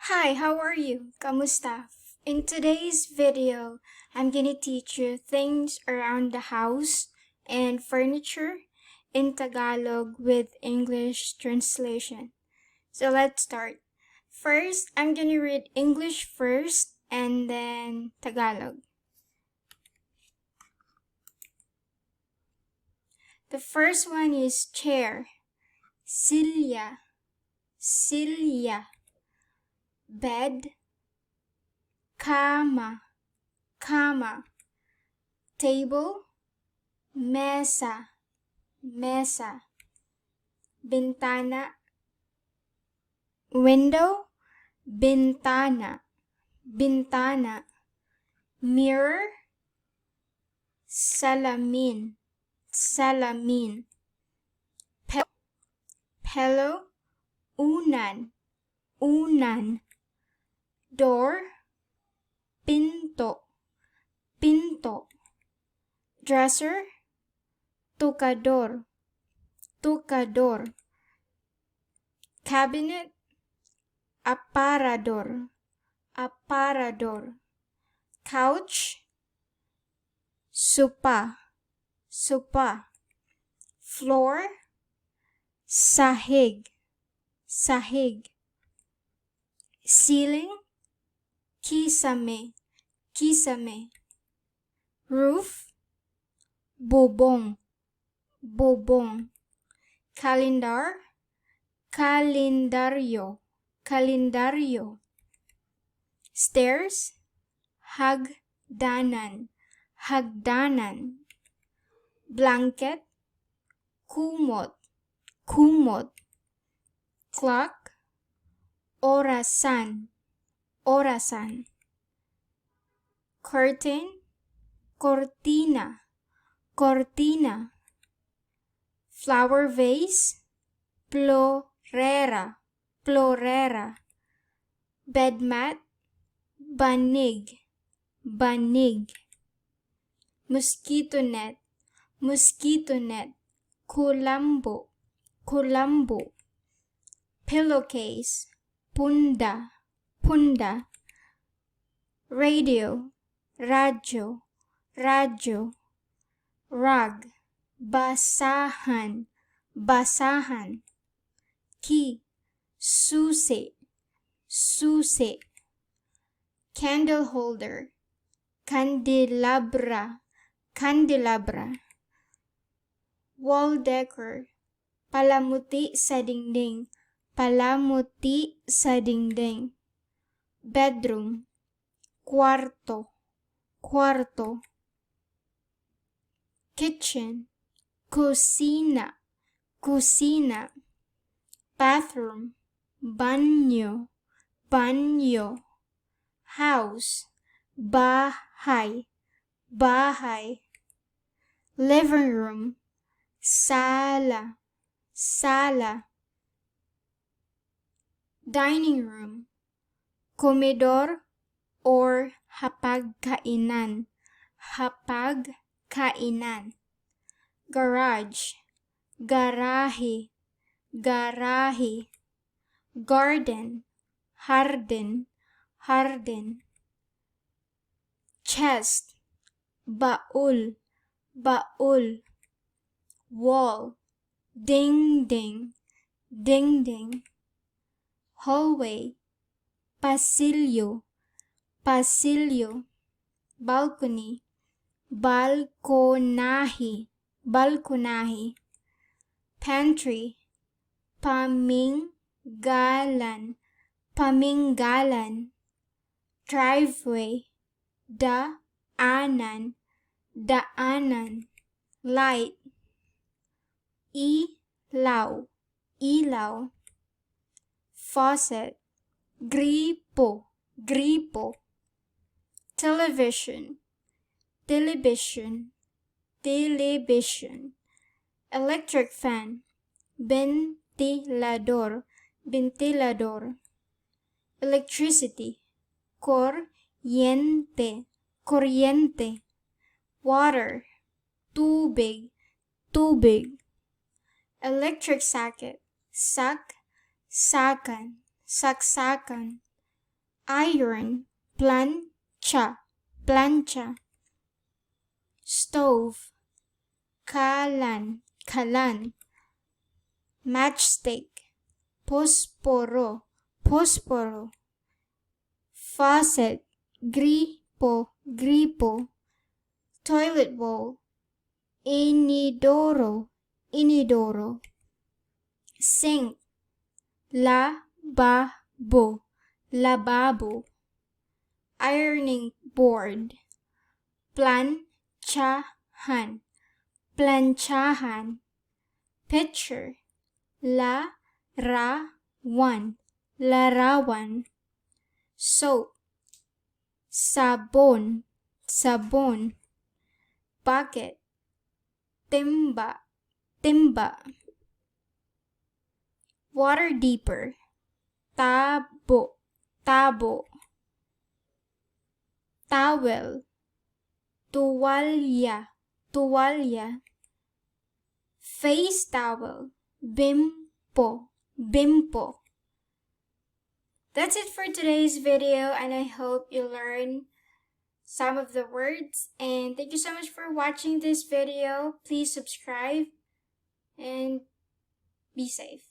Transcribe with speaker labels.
Speaker 1: Hi, how are you? Kamusta? In today's video, I'm gonna teach you things around the house and furniture in Tagalog with English translation. So let's start. First, I'm gonna read English first and then Tagalog. The first one is chair. Silya. Silya. Bed. Cama. Cama. Table. Mesa. Mesa. Bintana. Window. Bintana. Bintana. Mirror. Salamin. Salamin. Pillow. Unan. Unan. Door. Pinto. Pinto. Dresser. Tocador. Tocador. Cabinet. Aparador. Aparador. Couch. Sopa. Sopa. Floor. Sahig. Sahig. Ceiling. Kisame. Kisame. Roof. Bobong. Bobong. Calendar. Calendario. Calendario. Stairs. Hagdanan. Hagdanan. Blanket. Kumot. Kumot. Clock. Orasan. Orasan. Curtain. Cortina. Cortina. Flower vase. Florera. Florera. Bed mat. Banig. Banig. Mosquito net. Mosquito net. Kulambo. Kulambo. Pillowcase. Punda. Punda. Radio. Radyo. Radyo. Rug. Basahan. Basahan. Key. Susi. Susi. Candle holder. Candelabra. Candelabra. Wall decor. Palamuti sa dingding. Palamuti sa dingding. Bedroom. Cuarto. Cuarto. Kitchen. Cocina. Cocina. Bathroom. Banyo. Banyo. House. Bahay. Bahay. Living room. Sala. Sala. Dining room. Comedor or hapagkainan. Hapagkainan. Garage. Garahe. Garahe. Garden. Hardin. Hardin. Chest. Baul. Baul. Wall. Ding-ding. Ding-ding. Hallway. Pasilyo. Pasilyo. Balcony. Balkonahi. Balkonahi. Pantry. Paminggalan. Paminggalan. Driveway. Daanan. Daanan. Light. Ilaw. Ilaw. Faucet. Gripo. Gripo. Television. Television. Television. Electric fan. Ventilador. Ventilador. Electricity. Corriente. Corriente. Water. Tubig. Tubig. Electric socket. Saksakan. Saksakan. iron, plancha, plancha. Stove, kalan, kalan. Matchstick, posporo, posporo. Faucet, gripo, gripo. Toilet bowl, inidoro, inidoro. Sink, lavabo, lababo. Ironing board, planchahan, planchahan. Pitcher, larawan, larawan. Soap, sabon, sabon. Bucket, timba, timba. Water deeper, tabo, tabo. Towel, tuwalya, tuwalya. Face towel, bimpo, bimpo. That's it for today's video, and I hope you learn some of the words. And thank you so much for watching this video. Please subscribe and be safe.